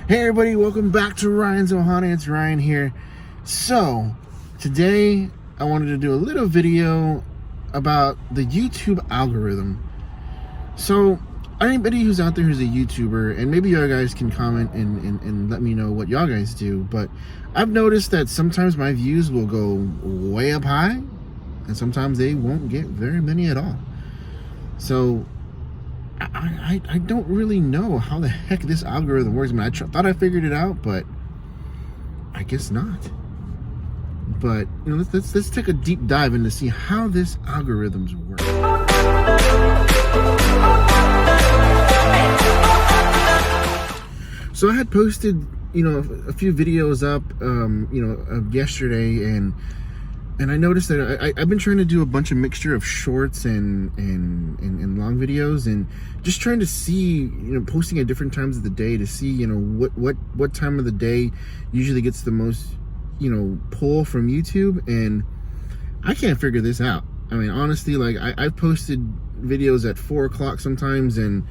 Hey everybody, welcome back to Ryan's Ohana. It's Ryan here. So, today I wanted to do a little video about the YouTube algorithm. So, anybody who's out there who's a YouTuber, and maybe y'all guys can comment and let me know what y'all guys do, but I've noticed that sometimes my views will go way up high, and sometimes they won't get very many at all. So, I don't really know how the heck this algorithm works. I mean, thought I figured it out, but I guess not. But you know, let's take a deep dive into see how this algorithms work. So I had posted, a few videos up, yesterday, and I noticed that I've been trying to do a bunch of mixture of shorts and long videos, and just trying to see, posting at different times of the day to see, what time of the day usually gets the most, pull from YouTube, and I can't figure this out. I mean, honestly, like I've posted videos at 4 o'clock sometimes, and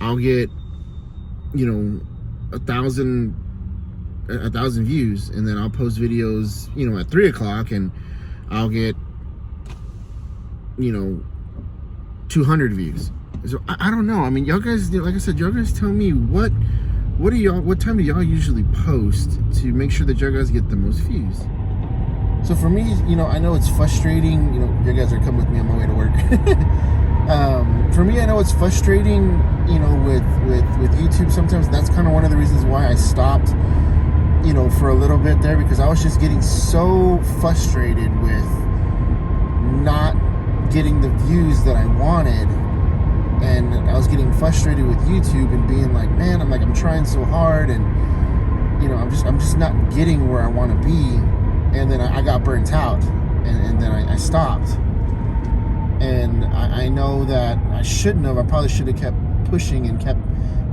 I'll get, 1,000 views, and then I'll post videos, at 3 o'clock, and I'll get 200 views. So I don't know. I mean, y'all guys, like I said, y'all guys tell me what time do y'all usually post to make sure that y'all guys get the most views. So for me, I know it's frustrating. You guys are coming with me on my way to work. For me, I know it's frustrating, with YouTube sometimes. That's kind of one of the reasons why I stopped, for a little bit there, because I was just getting so frustrated with not getting the views that I wanted, and I was getting frustrated with YouTube and being like, man, I'm trying so hard, and I'm just not getting where I want to be, and then I got burnt out, and then I stopped, and I know that I shouldn't have. I probably should have kept pushing and kept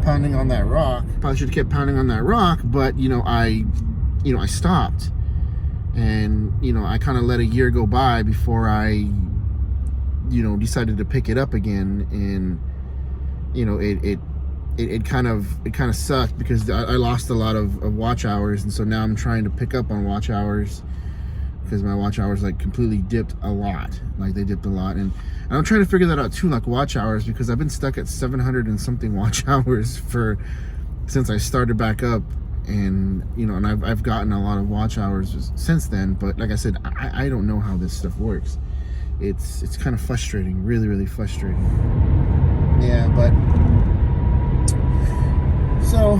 pounding on that rock. Probably should have kept pounding on that rock, but I stopped, and I kind of let a year go by before I decided to pick it up again, and it kind of sucked because I lost a lot of watch hours, and so now I'm trying to pick up on watch hours, because my watch hours completely dipped a lot. They dipped a lot, and I'm trying to figure that out too, watch hours, because I've been stuck at 700 and something watch hours since I started back up, and and I've gotten a lot of watch hours since then. But like I said, I don't know how this stuff works. It's kind of frustrating, really, really frustrating. Yeah, but so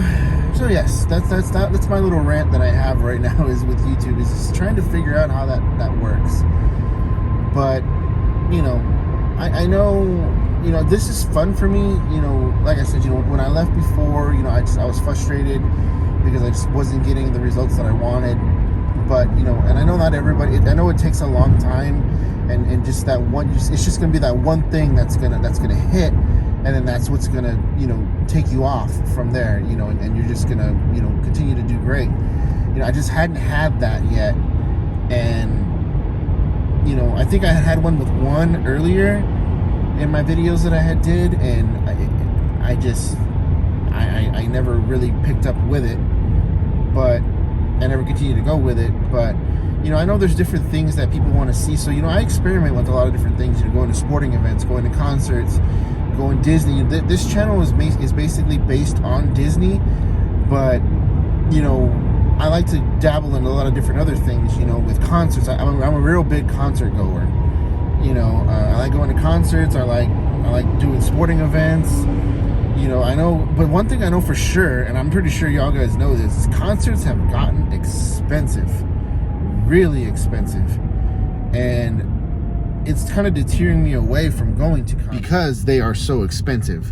yes, that's my little rant that I have right now is with YouTube, is just trying to figure out how that works. But I know this is fun for me. Like I said, when I left before, I was frustrated because I just wasn't getting the results that I wanted. But and I know not everybody. I know it takes a long time, and just that one. It's just gonna be that one thing that's gonna hit, and then that's what's gonna take you off from there. And you're just gonna continue to do great. I just hadn't had that yet, and I think I had one with one earlier in my videos that I had did, and I never really picked up with it, but I never continued to go with it. But I know there's different things that people want to see, so I experiment with a lot of different things. Going to sporting events, going to concerts, going Disney. This channel is basically based on Disney, but I like to dabble in a lot of different other things. With concerts, I'm a real big concert goer. I like going to concerts. I like doing sporting events. I know, but one thing I know for sure, and I'm pretty sure y'all guys know this, is concerts have gotten expensive, really expensive, and it's kind of deterring me away from going to concerts because they are so expensive.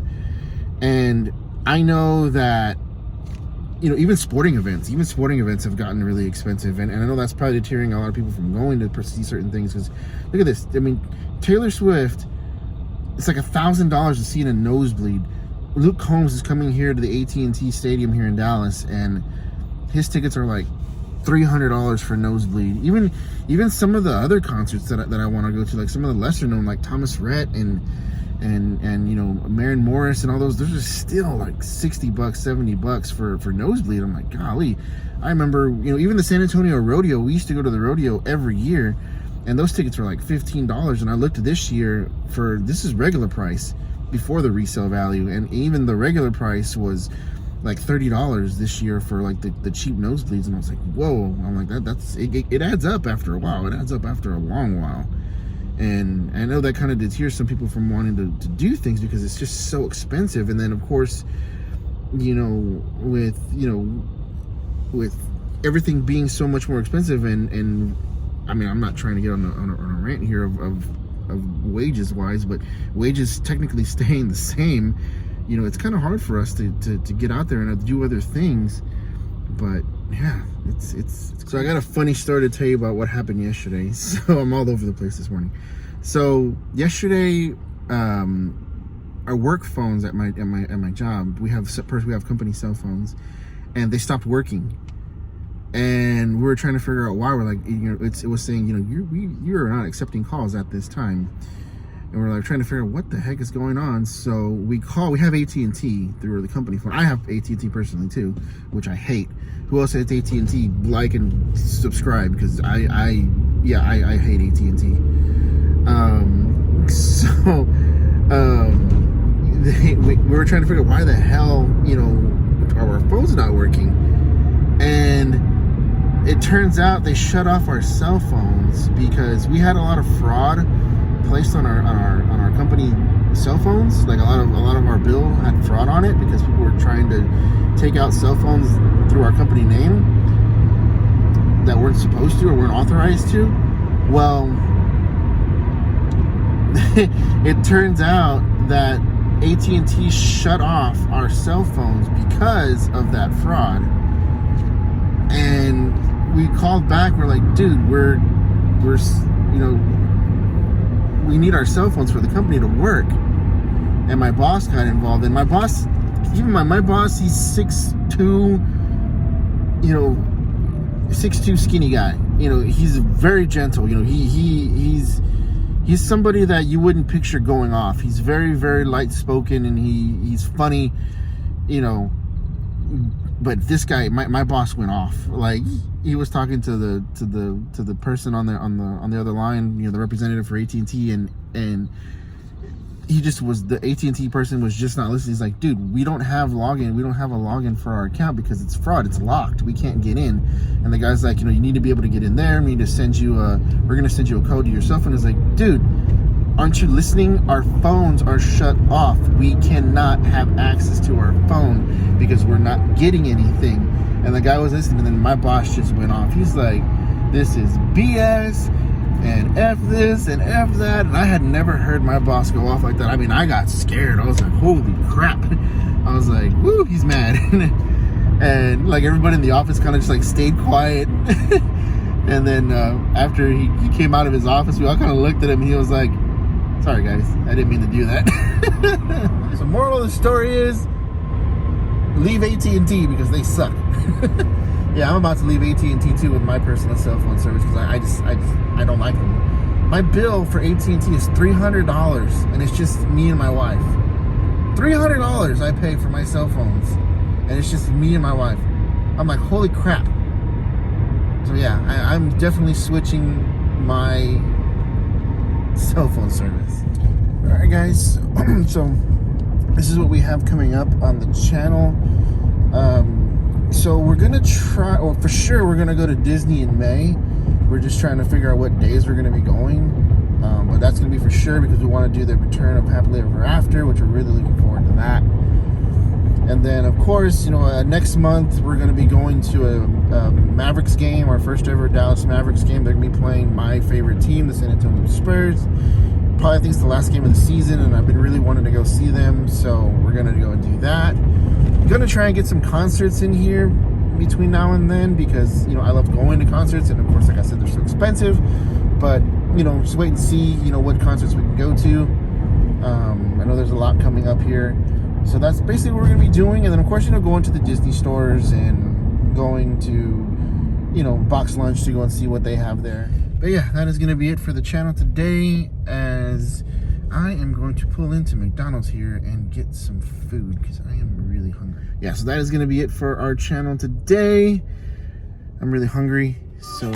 And I know that even sporting events have gotten really expensive, and I know that's probably deterring a lot of people from going to see certain things. Because look at this, I mean, Taylor Swift, it's like $1,000 to see in a nosebleed. Luke Combs is coming here to the AT&T Stadium here in Dallas, and his tickets are like $300 for nosebleed. Even some of the other concerts that I want to go to, like some of the lesser known, like Thomas Rhett and and you know, Maren Morris and all those are still like $60, $70 for nosebleed. I'm like, golly. I remember, you know, even the San Antonio rodeo, we used to go to the rodeo every year, and those tickets were like $15. And I looked at this year this is regular price before the resale value, and even the regular price was like $30 this year for like the cheap nosebleeds. And I was like, whoa. I'm like, it adds up after a while. It adds up after a long while. And I know that kind of deters some people from wanting to do things because it's just so expensive. And then of course, you know, with everything being so much more expensive, and I mean, I'm not trying to get on a rant here of wages wise, but wages technically staying the same, you know, it's kind of hard for us to get out there and do other things. But yeah, it's so I got a funny story to tell you about what happened yesterday. So I'm all over the place this morning. So yesterday, our work phones at my job, we have company cell phones, and they stopped working. And we were trying to figure out why. We're like, you know, it was saying, you know, you're not accepting calls at this time. And we're like trying to figure out what the heck is going on. So we have AT&T through the company phone. I have AT&T personally too, which I hate. Who else has AT&T? Like and subscribe, because I hate AT&T. We were trying to figure out why the hell, you know, our phone's not working. And it turns out they shut off our cell phones because we had a lot of fraud placed on our company cell phones. Like a lot of our bill had fraud on it because people were trying to take out cell phones through our company name that weren't supposed to or weren't authorized to. Well, it turns out that AT&T shut off our cell phones because of that fraud. And we called back. We're like, dude, we're you know, we need our cell phones for the company to work. And my boss got involved. And my boss, even my boss, he's 6'2", you know, 6'2" skinny guy. You know, he's very gentle. You know, he's somebody that you wouldn't picture going off. He's very, very light spoken, and he's funny, you know. But this guy, my boss, went off. Like, he was talking to the person on the other line, you know, the representative for AT&T, and he just was, the AT&T person was just not listening. He's like, dude, we don't have a login for our account because it's fraud. It's locked. We can't get in. And the guy's like, you know, you need to be able to get in there. We need to send you we're gonna send you a code to your cell phone. It's like, dude, aren't you listening? Our phones are shut off. We cannot have access to our phone because we're not getting anything. And the guy was listening, and then my boss just went off. He's like, this is BS, and F this and F that. And I had never heard my boss go off like that. I mean, I got scared. I was like, holy crap. I was like, woo, he's mad. And like everybody in the office kind of just like stayed quiet. And then after he came out of his office, we all kind of looked at him, and he was like, sorry guys, I didn't mean to do that. So moral of the story is, leave AT&T because they suck. Yeah, I'm about to leave AT&T too with my personal cell phone service because I don't like them. My bill for AT&T is $300, and it's just me and my wife. $300 I pay for my cell phones, and it's just me and my wife. I'm like, holy crap. So yeah, I'm definitely switching my cell phone service. All right, guys. So this is what we have coming up on the channel. So we're gonna try, or for sure we're gonna go to Disney in May. We're just trying to figure out what days we're gonna be going, but that's gonna be for sure because we want to do the Return of Happily Ever After, which we're really looking forward to that. And then of course, you know, next month we're gonna be going to a Mavericks game, our first ever Dallas Mavericks game. They're gonna be playing my favorite team, the San Antonio Spurs. Probably I think it's the last game of the season, and I've been really wanting to go see them, so we're gonna go and do that. I'm gonna try and get some concerts in here between now and then because, you know, I love going to concerts, and of course, like I said, they're so expensive. But, you know, just wait and see, you know, what concerts we can go to. I know there's a lot coming up here, so that's basically what we're gonna be doing. And then of course, you know, going to the Disney stores and going to, you know, Box Lunch to go and see what they have there. But yeah, that is going to be it for the channel today, as I am going to pull into McDonald's here and get some food because I am really hungry. Yeah, so that is going to be it for our channel today. I'm really hungry, so